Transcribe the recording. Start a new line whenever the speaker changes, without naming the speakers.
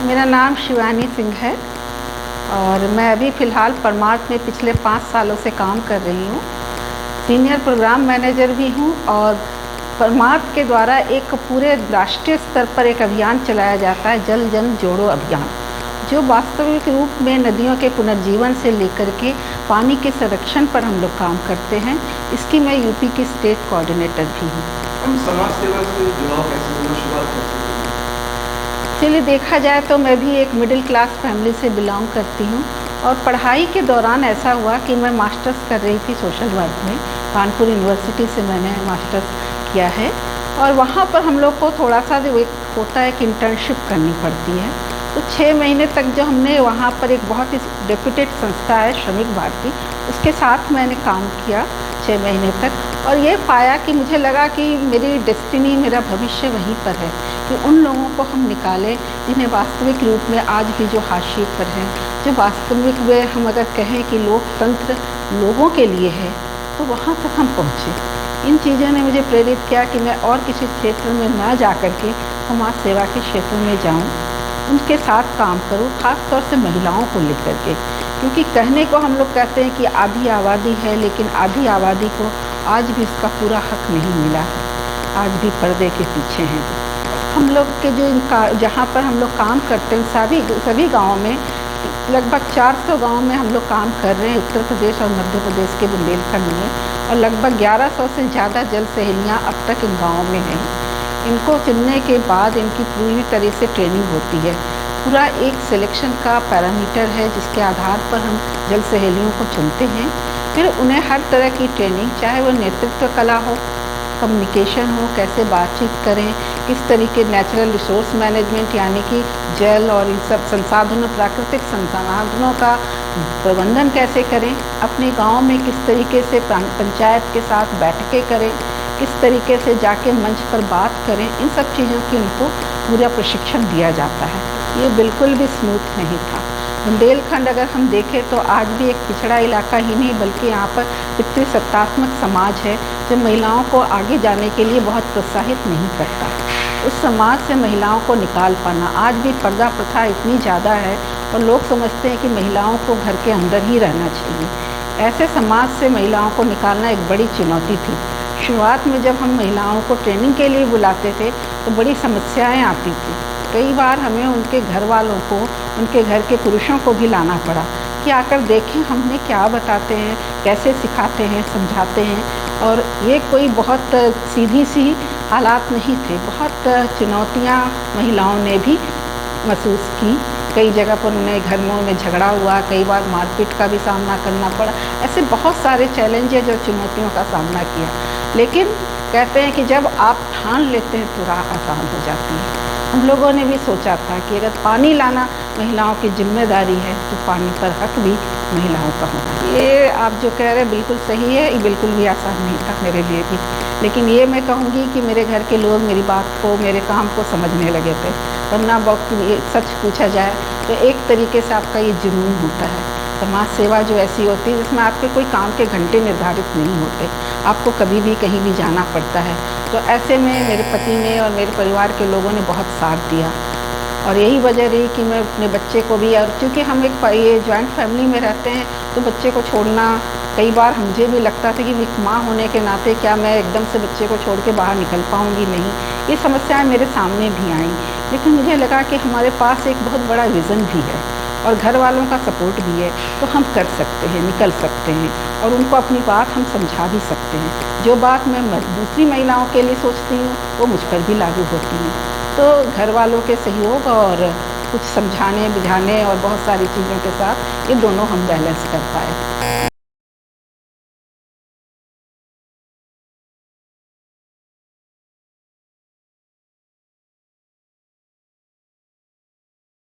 मेरा नाम शिवानी सिंह है और मैं अभी फ़िलहाल परमार्थ में पिछले 5 सालों से काम कर रही हूँ। सीनियर प्रोग्राम मैनेजर भी हूँ और परमार्थ के द्वारा एक पूरे राष्ट्रीय स्तर पर एक अभियान चलाया जाता है, जल जन जोड़ो अभियान, जो वास्तविक रूप में नदियों के पुनर्जीवन से लेकर के पानी के संरक्षण पर हम लोग काम करते हैं। इसकी मैं यूपी की स्टेट कोऑर्डिनेटर भी हूँ।
हम समाज सेवा से जुड़ाव कैसे होना शुरुआत कर सकते हैं?
चलिए, देखा जाए तो मैं भी एक मिडिल क्लास फैमिली से बिलोंग करती हूँ और पढ़ाई के दौरान ऐसा हुआ कि मैं मास्टर्स कर रही थी सोशल वर्क में। कानपुर यूनिवर्सिटी से मैंने मास्टर्स किया है और वहाँ पर हम लोग को थोड़ा सा एक होता है कि इंटर्नशिप करनी पड़ती है। तो 6 महीने तक जो हमने वहाँ पर एक बहुत ही रेप्यूटेड संस्था है श्रमिक भारती, उसके साथ मैंने काम किया 6 महीने तक और ये पाया कि मुझे लगा कि मेरी डेस्टिनी, मेरा भविष्य वहीं पर है कि उन लोगों को हम निकालें जिन्हें वास्तविक रूप में आज भी जो हाशिए पर हैं, जो वास्तविक में हम अगर कहें कि लोकतंत्र लोगों के लिए है, तो वहाँ तक हम पहुँचे। इन चीज़ों ने मुझे प्रेरित किया कि मैं और किसी क्षेत्र में ना जा कर के समाज सेवा के क्षेत्र में जाऊँ, उनके साथ काम करूँ, ख़ास तौर से महिलाओं को लेकर के। क्योंकि कहने को हम लोग कहते हैं कि आधी आबादी है, लेकिन आधी आबादी को आज भी इसका पूरा हक नहीं मिला है, आज भी पर्दे के पीछे हैं। हम लोग के जो जहाँ पर हम लोग काम करते हैं सभी गाँवों में, लगभग 400 गाँव में हम लोग काम कर रहे हैं उत्तर प्रदेश और मध्य प्रदेश के बुंदेलखंड में, और लगभग 1100 से ज़्यादा जल सहेलियाँ अब तक इन गाँवों में हैं। इनको चुनने के बाद इनकी पूरी तरह से ट्रेनिंग होती है। पूरा एक सिलेक्शन का पैरामीटर है जिसके आधार पर हम जल सहेलियों को चुनते हैं। फिर उन्हें हर तरह की ट्रेनिंग, चाहे वो नेतृत्व कला हो, कम्युनिकेशन हो, कैसे बातचीत करें, किस तरीके नेचुरल रिसोर्स मैनेजमेंट यानी कि जल और इन सब संसाधनों, प्राकृतिक संसाधनों का प्रबंधन कैसे करें, अपने गांव में किस तरीके से पंचायत के साथ बैठकें करें, किस तरीके से जाके मंच पर बात करें, इन सब चीज़ों की उनको पूरा प्रशिक्षण दिया जाता है। ये बिल्कुल भी स्मूथ नहीं था। बुंदेलखंड अगर हम देखें तो आज भी एक पिछड़ा इलाका ही नहीं बल्कि यहाँ पर पितृसत्तात्मक समाज है जो महिलाओं को आगे जाने के लिए बहुत प्रोत्साहित नहीं करता। उस समाज से महिलाओं को निकाल पाना, आज भी पर्दा प्रथा इतनी ज़्यादा है और लोग समझते हैं कि महिलाओं को घर के अंदर ही रहना चाहिए। ऐसे समाज से महिलाओं को निकालना एक बड़ी चुनौती थी। शुरुआत में जब हम महिलाओं को ट्रेनिंग के लिए बुलाते थे तो बड़ी समस्याएं आती थी। कई बार हमें उनके घर वालों को, उनके घर के पुरुषों को भी लाना पड़ा कि आकर देखें हमने क्या बताते हैं, कैसे सिखाते हैं, समझाते हैं। और ये कोई बहुत सीधी सी हालात नहीं थे, बहुत चुनौतियाँ महिलाओं ने भी महसूस की। कई जगह पर उन्हें घरों में झगड़ा हुआ, कई बार मारपीट का भी सामना करना पड़ा। ऐसे बहुत सारे चैलेंज है जो चुनौतियों का सामना किया। लेकिन कहते हैं कि जब आप ठान लेते हैं तो राह आसान हो जाती है। हम लोगों ने भी सोचा था कि अगर पानी लाना महिलाओं की जिम्मेदारी है तो पानी पर हक भी महिलाओं का होना। ये आप जो कह रहे हैं बिल्कुल सही है, ये बिल्कुल भी आसान नहीं था मेरे लिए भी। लेकिन ये मैं कहूँगी कि मेरे घर के लोग मेरी बात को, मेरे काम को समझने लगे थे। वरना वक्त सच पूछा जाए तो एक तरीके से आपका ये जुनून होता है। समाज सेवा जो ऐसी होती है जिसमें आपके कोई काम के घंटे निर्धारित नहीं होते, आपको कभी भी कहीं भी जाना पड़ता है। तो ऐसे में मेरे पति ने और मेरे परिवार के लोगों ने बहुत साथ दिया और यही वजह रही कि मैं अपने बच्चे को भी, और क्योंकि हम एक ये जॉइंट फैमिली में रहते हैं तो बच्चे को छोड़ना कई बार मुझे भी लगता था कि एक माँ होने के नाते क्या मैं एकदम से बच्चे को छोड़ के बाहर निकल पाऊँगी, नहीं। ये समस्याएँ मेरे सामने भी आईं, लेकिन मुझे लगा कि हमारे पास एक बहुत बड़ा विज़न भी है और घर वालों का सपोर्ट भी है, तो हम कर सकते हैं, निकल सकते हैं और उनको अपनी बात हम समझा भी सकते हैं। जो बात मैं दूसरी महिलाओं के लिए सोचती हूँ वो मुझ पर भी लागू होती है। तो घर वालों के सहयोग और कुछ समझाने बुझाने और बहुत सारी चीज़ों के साथ ये दोनों हम बैलेंस कर पाए।